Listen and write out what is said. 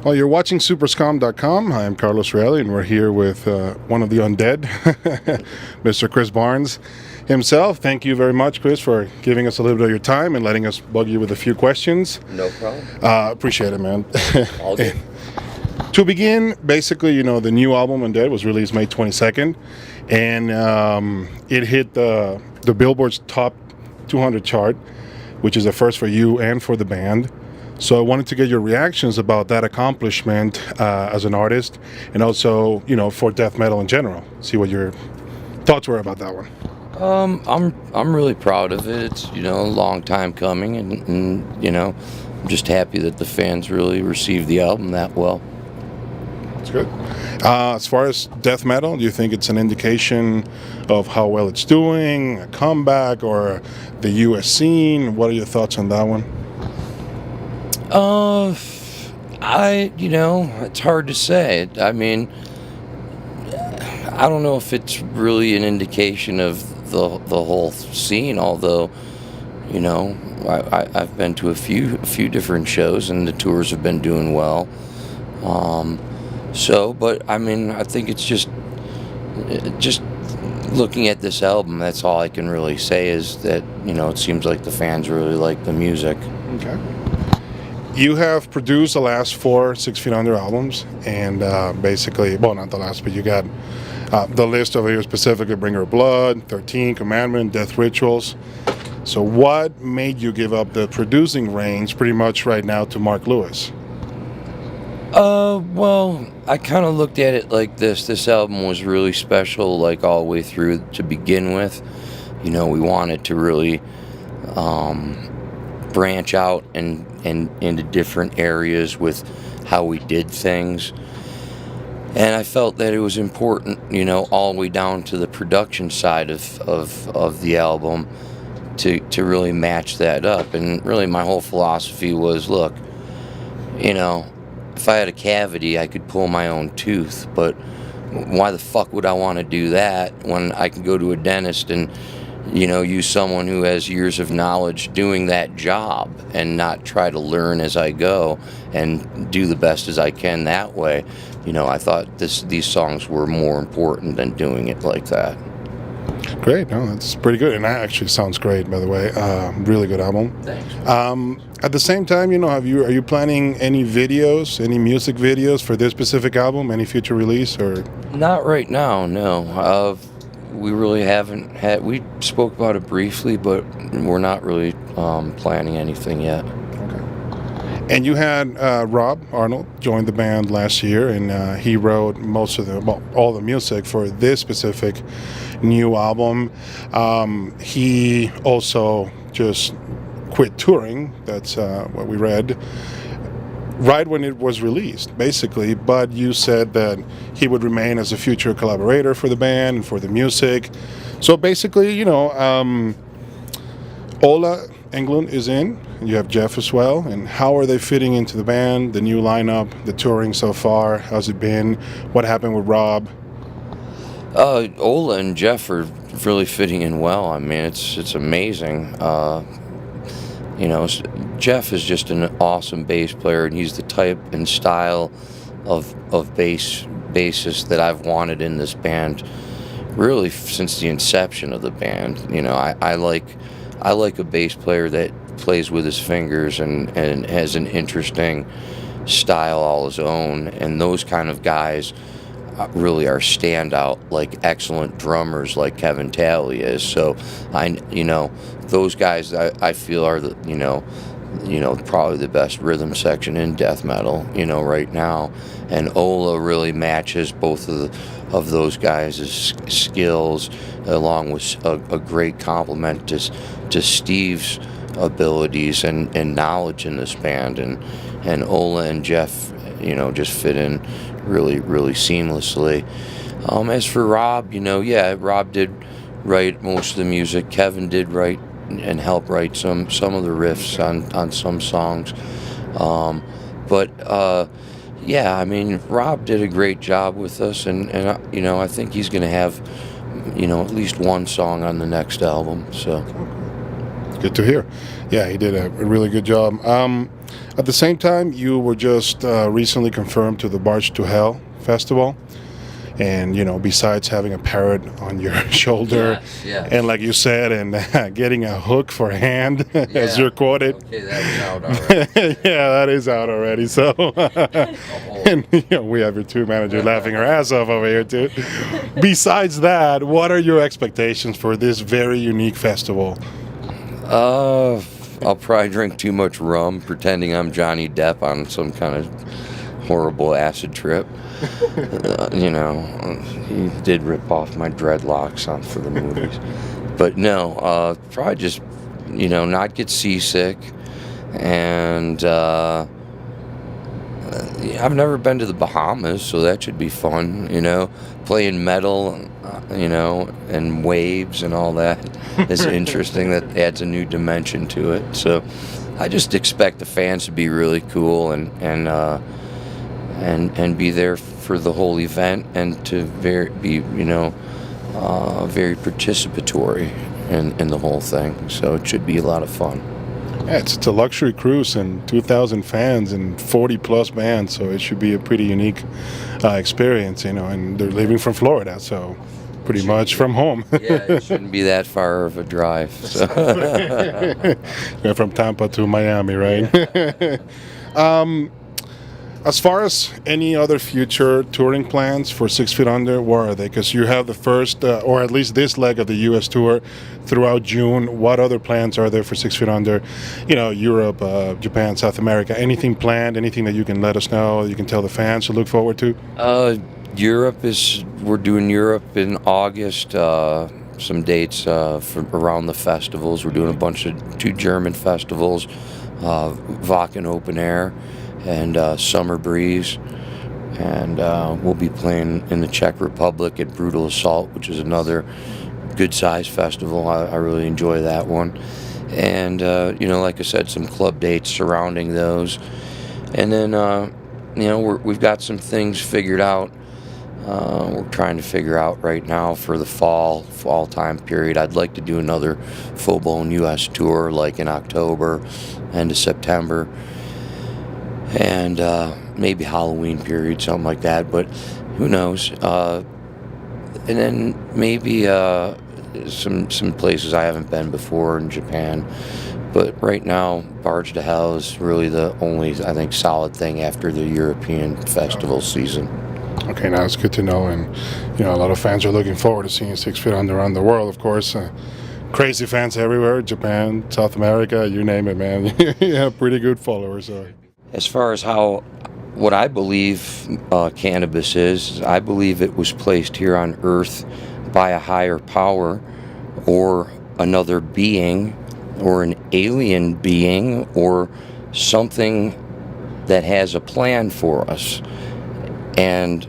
Well, you're watching Superskum.com. I am Carlos Reale, and we're here with one of the undead, Mr. Chris Barnes himself. Thank you very much, Chris, for giving us a little bit of your time and letting us bug you with a few questions. No problem. Appreciate it, man. All good. To begin, basically, the new album Undead was released May 22nd, and it hit the Billboard's top 200 chart, which is a first for you and for the band. So I wanted to get your reactions about that accomplishment as an artist, and also, for death metal in general. See what your thoughts were about that one. I'm really proud of it. It's a long time coming, and I'm just happy that the fans really received the album that well. That's good. As far as death metal, do you think it's an indication of how well it's doing, a comeback, or the U.S. scene? What are your thoughts on that one? It's hard to say. I mean, I don't know if it's really an indication of the whole scene, although, I've been to a few different shows and the tours have been doing well. But I mean, I think it's just looking at this album, that's all I can really say is that, it seems like the fans really like the music. Okay. You have produced the last 4 6 Feet Under albums, and basically, well, not the last, but you got the list over here specifically: Bringer of Blood, 13, Commandment, Death Rituals. So what made you give up the producing reins pretty much right now to Mark Lewis? Well, I kind of looked at it like this. This album was really special, like all the way through to begin with. We wanted to really branch out and into different areas with how we did things. And I felt that it was important, all the way down to the production side of the album to really match that up. And really my whole philosophy was, look, if I had a cavity, I could pull my own tooth, but why the fuck would I want to do that when I can go to a dentist and use someone who has years of knowledge doing that job and not try to learn as I go and do the best as I can that way. I thought these songs were more important than doing it like that. Great. No, that's pretty good. And that actually sounds great, by the way. Really good album. Thanks. At the same time, are you planning any music videos for this specific album, any future release, or? Not right now, no. We really haven't had. We spoke about it briefly, but we're not really planning anything yet. Okay. And you had Rob Arnold join the band last year, and he wrote all the music for this specific new album. He also just quit touring. That's what we read. Right when it was released, basically, but you said that he would remain as a future collaborator for the band and for the music. So basically, Ola Englund is in, and you have Jeff as well. And how are they fitting into the band, the new lineup, the touring so far? How's it been? What happened with Rob? Ola and Jeff are really fitting in well. I mean, it's amazing. Jeff is just an awesome bass player, and he's the type and style of bassist that I've wanted in this band really since the inception of the band. I like a bass player that plays with his fingers and has an interesting style all his own, and those kind of guys really are standout, like excellent drummers like Kevin Talley is. So those guys I feel are probably the best rhythm section in death metal right now. And Ola really matches both of those guys' skills, along with a great compliment to Steve's abilities and knowledge in this band. And Ola and Jeff just fit in really, really seamlessly. As for Rob, Rob did write most of the music. Kevin did write and help write some of the riffs on some songs. Rob did a great job with us, and I think he's going to have at least one song on the next album. So good to hear. Yeah, he did a really good job. At the same time, you were just recently confirmed to the Barge To Hell festival. And, you know, besides having a parrot on your shoulder, Yes. and like you said, and getting a hook for hand, as you're quoted. Okay, that's out already. Yeah, that is out already. So, and you know, we have your tour manager laughing her ass off over here too. Besides that, what are your expectations for this very unique festival? I'll probably drink too much rum, pretending I'm Johnny Depp on some kind of horrible acid trip. You know, he did rip off my dreadlocks for the movies. But no, probably just, you know, not get seasick. And I've never been to the Bahamas, so that should be fun, you know. Playing metal, you know, and waves and all that is interesting. That adds a new dimension to it. So I just expect the fans to be really cool and be there for the whole event, and to be, you know, very participatory in the whole thing. So it should be a lot of fun. Yeah, it's a luxury cruise and 2,000 fans and 40 plus bands, so it should be a pretty unique experience, you know. And they're leaving from Florida, so pretty much from home. Yeah, it shouldn't be that far of a drive. So. Yeah, from Tampa to Miami, right? Yeah. As far as any other future touring plans for 6 Feet Under, where are they? Because you have the first, or at least this leg of the U.S. tour throughout June. What other plans are there for 6 Feet Under? You know, Europe, Japan, South America. Anything planned? Anything that you can let us know? You can tell the fans to look forward to? We're doing Europe in August. Some dates for around the festivals. We're doing a bunch of 2 German festivals, Wacken Open Air and Summer Breeze, and we'll be playing in the Czech Republic at Brutal Assault, which is another good-sized festival. I really enjoy that one. And you know, like I said, some club dates surrounding those. And then you know, we've got some things figured out. We're trying to figure out right now for the fall time period. I'd like to do another full-blown U.S. tour, like in October, end of September, and maybe Halloween period, something like that, but who knows. And then maybe some places I haven't been before in Japan. But right now, Barge To Hell is really the only, I think, solid thing after the European festival season. Okay, now it's good to know. And, you know, a lot of fans are looking forward to seeing 6 Feet Under around the world, of course. Crazy fans everywhere, Japan, South America, you name it, man. You have pretty good followers. So. As far as what I believe cannabis is, I believe it was placed here on Earth by a higher power or another being or an alien being or something that has a plan for us. And